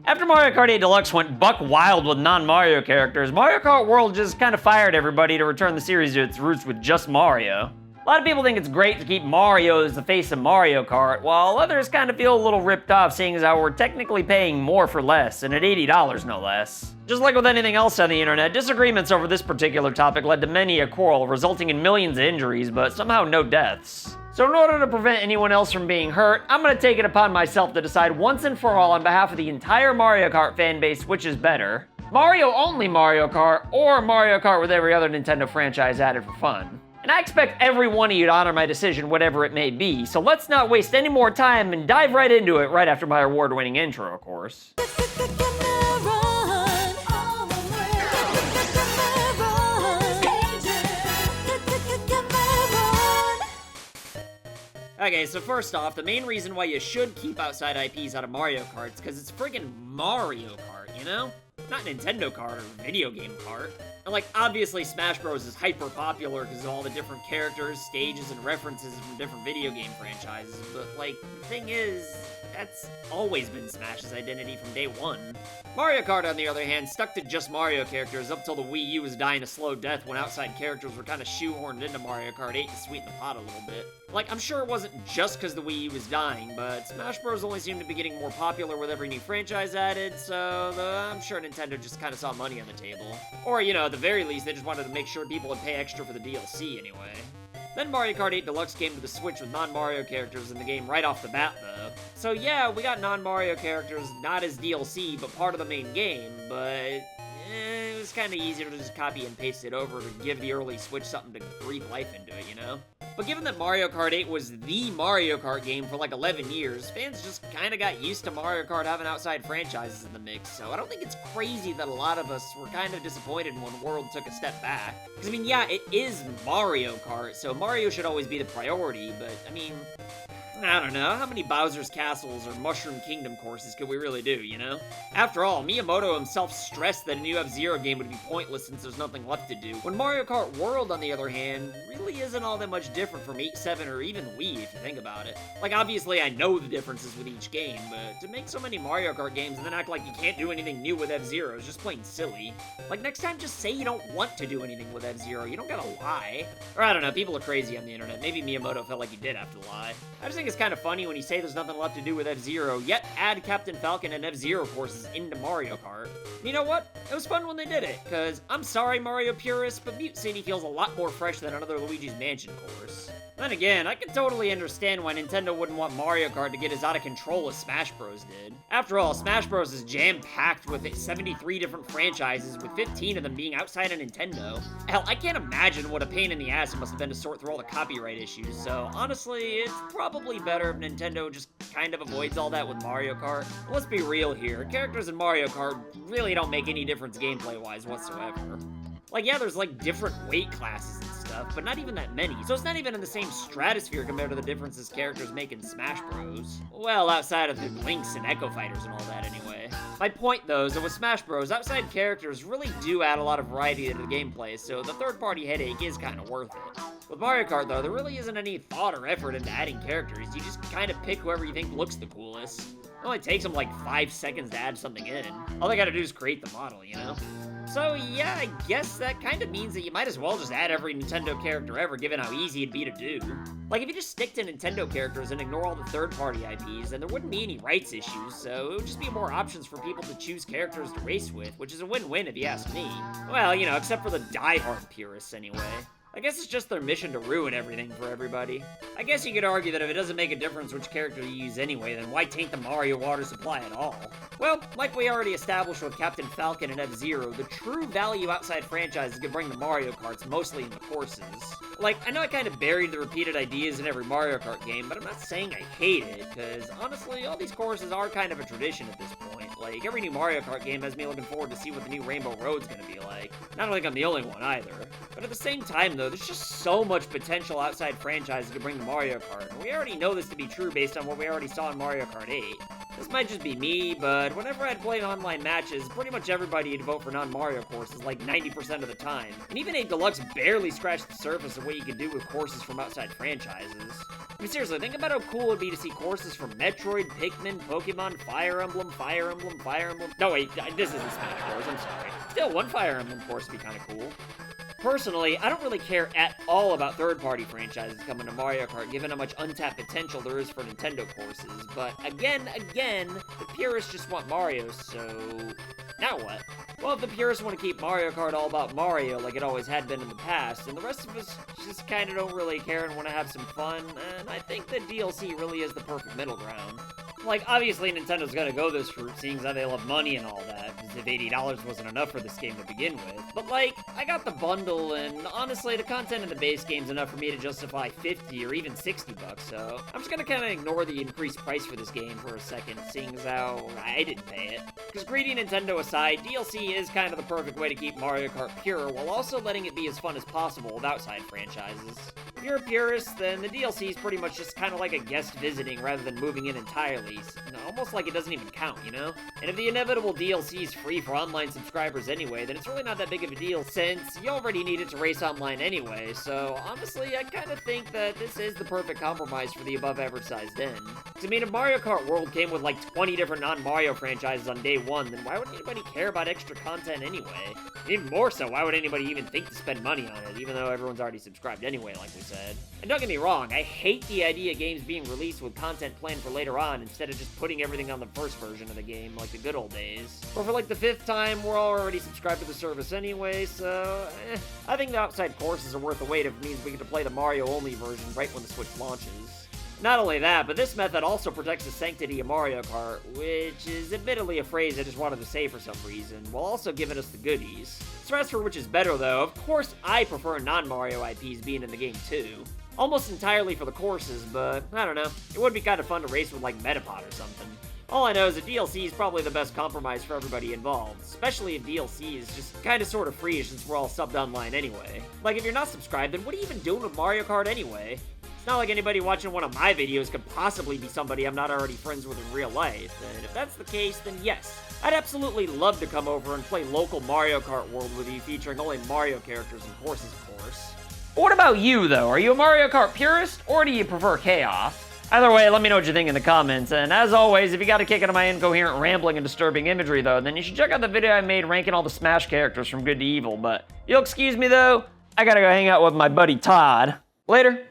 After Mario Kart 8 Deluxe went buck wild with non-Mario characters, Mario Kart World just kind of fired everybody to return the series to its roots with just Mario. A lot of people think it's great to keep Mario as the face of Mario Kart, while others kind of feel a little ripped off seeing as how we're technically paying more for less, and at $80 no less. Just like with anything else on the internet, disagreements over this particular topic led to many a quarrel, resulting in millions of injuries, but somehow no deaths. So in order to prevent anyone else from being hurt, I'm going to take it upon myself to decide once and for all on behalf of the entire Mario Kart fanbase which is better. Mario-only Mario Kart, or Mario Kart with every other Nintendo franchise added for fun. And I expect every one of you to honor my decision, whatever it may be, so let's not waste any more time and dive right into it right after my award-winning intro, of course. Okay, so first off, the main reason why you should keep outside IPs out of Mario Kart is because it's friggin' Mario Kart, you know? Not Nintendo Kart or video game Kart. And like, obviously Smash Bros is hyper popular because of all the different characters, stages, and references from different video game franchises, but like, the thing is, that's always been Smash's identity from day one. Mario Kart, on the other hand, stuck to just Mario characters up till the Wii U was dying a slow death when outside characters were kind of shoehorned into Mario Kart 8 to sweeten the pot a little bit. Like, I'm sure it wasn't just because the Wii U was dying, but Smash Bros only seemed to be getting more popular with every new franchise added, so I'm sure Nintendo just kind of saw money on the table. Or, you know, at the very least, they just wanted to make sure people would pay extra for the DLC anyway. Then Mario Kart 8 Deluxe came to the Switch with non-Mario characters in the game right off the bat, though. So yeah, we got non-Mario characters not as DLC, but part of the main game, but it was kind of easier to just copy and paste it over to give the early Switch something to breathe life into it, you know? But given that Mario Kart 8 was the Mario Kart game for like 11 years, fans just kind of got used to Mario Kart having outside franchises in the mix, so I don't think it's crazy that a lot of us were kind of disappointed when World took a step back. Because, I mean, yeah, it is Mario Kart, so Mario should always be the priority, but, I mean, I don't know, how many Bowser's Castles or Mushroom Kingdom courses could we really do, you know? After all, Miyamoto himself stressed that a new F-Zero game would be pointless since there's nothing left to do, when Mario Kart World, on the other hand, really isn't all that much different from 8, 7, or even Wii, if you think about it. Like, obviously I know the differences with each game, but to make so many Mario Kart games and then act like you can't do anything new with F-Zero is just plain silly. Like, next time just say you don't want to do anything with F-Zero, you don't gotta lie. Or I don't know, people are crazy on the internet, maybe Miyamoto felt like he did have to lie. I just think it's kind of funny when you say there's nothing left to do with F-Zero, yet add Captain Falcon and F-Zero courses into Mario Kart. You know what? It was fun when they did it, cause I'm sorry Mario purists, but Mute City feels a lot more fresh than another Luigi's Mansion course. Then again, I can totally understand why Nintendo wouldn't want Mario Kart to get as out of control as Smash Bros did. After all, Smash Bros is jam-packed with 73 different franchises, with 15 of them being outside of Nintendo. Hell, I can't imagine what a pain in the ass it must have been to sort through all the copyright issues, so honestly, it's probably better if Nintendo just kind of avoids all that with Mario Kart. Let's be real here, characters in Mario Kart really don't make any difference gameplay-wise whatsoever. Like, yeah, there's like different weight classes and stuff, but not even that many, so it's not even in the same stratosphere compared to the differences characters make in Smash Bros. Well, outside of the Links and Echo Fighters and all that anyway. My point though is that with Smash Bros, outside characters really do add a lot of variety to the gameplay, so the third-party headache is kind of worth it. With Mario Kart though, there really isn't any thought or effort into adding characters, you just kind of pick whoever you think looks the coolest. It only takes them like 5 seconds to add something in. All they gotta do is create the model, you know? So yeah, I guess that kind of means that you might as well just add every Nintendo character ever, given how easy it'd be to do. Like, if you just stick to Nintendo characters and ignore all the third-party IPs, then there wouldn't be any rights issues, so it would just be more options for people to choose characters to race with, which is a win-win if you ask me. Well, you know, except for the die-hard purists anyway. I guess it's just their mission to ruin everything for everybody. I guess you could argue that if it doesn't make a difference which character you use anyway, then why taint the Mario water supply at all? Well, like we already established with Captain Falcon and F-Zero, the true value outside franchises could bring the Mario Karts, mostly in the courses. Like, I know I kind of buried the repeated ideas in every Mario Kart game, but I'm not saying I hate it, because honestly, all these courses are kind of a tradition at this point. Like, every new Mario Kart game has me looking forward to see what the new Rainbow Road's gonna be like. Not like I'm the only one either. But at the same time though, there's just so much potential outside franchises to bring to Mario Kart, and we already know this to be true based on what we already saw in Mario Kart 8. This might just be me, but whenever I'd play online matches, pretty much everybody would vote for non-Mario courses like 90% of the time. And even a Deluxe barely scratched the surface of what you could do with courses from outside franchises. I mean, seriously, think about how cool it would be to see courses from Metroid, Pikmin, Pokemon, Fire Emblem. No, wait, this isn't Smash Bros, I'm sorry. Still, one Fire Emblem course would be kind of cool. Personally, I don't really care at all about third-party franchises coming to Mario Kart, given how much untapped potential there is for Nintendo courses, but again, the purists just want Mario, so now what? Well, if the purists want to keep Mario Kart all about Mario like it always had been in the past, and the rest of us just kind of don't really care and want to have some fun, and I think the DLC really is the perfect middle ground. Like, obviously Nintendo's gonna go this route, seeing as how they love money and all that, because if $80 wasn't enough for this game to begin with. But like, I got the bundle, and honestly, the content in the base game's enough for me to justify 50 or even 60 bucks, so I'm just gonna kinda ignore the increased price for this game for a second, seeing as how I didn't pay it. Because greedy Nintendo aside, DLC is kind of the perfect way to keep Mario Kart pure, while also letting it be as fun as possible with outside franchises. If you're a purist, then the DLC is pretty much just kind of like a guest visiting rather than moving in entirely. Almost like it doesn't even count, you know? And if the inevitable DLC is free for online subscribers anyway, then it's really not that big of a deal since you already need it to race online anyway, so honestly, I kind of think that this is the perfect compromise for the above-average sized end. I mean, if Mario Kart World came with like 20 different non-Mario franchises on day one, then why would anybody care about extra content anyway? Even more so, why would anybody even think to spend money on it, even though everyone's already subscribed anyway, like we said? And don't get me wrong, I hate the idea of games being released with content planned for later on instead of just putting everything on the first version of the game like the good old days. But for like the 5th time, we're already subscribed to the service anyway, so I think the outside courses are worth the wait if it means we get to play the Mario-only version right when the Switch launches. Not only that, but this method also protects the sanctity of Mario Kart, which is admittedly a phrase I just wanted to say for some reason, while also giving us the goodies. So as for which is better though, of course I prefer non-Mario IPs being in the game too. Almost entirely for the courses, but I don't know, it would be kind of fun to race with like Metapod or something. All I know is that DLC is probably the best compromise for everybody involved, especially if DLC is just kind of sort of free since we're all subbed online anyway. Like, if you're not subscribed, then what are you even doing with Mario Kart anyway? It's not like anybody watching one of my videos could possibly be somebody I'm not already friends with in real life, and if that's the case, then yes, I'd absolutely love to come over and play local Mario Kart World with you featuring only Mario characters and courses, of course. But what about you, though? Are you a Mario Kart purist, or do you prefer chaos? Either way, let me know what you think in the comments, and as always, if you got a kick out of my incoherent rambling and disturbing imagery, though, then you should check out the video I made ranking all the Smash characters from good to evil, but you'll excuse me, though, I gotta go hang out with my buddy Todd. Later.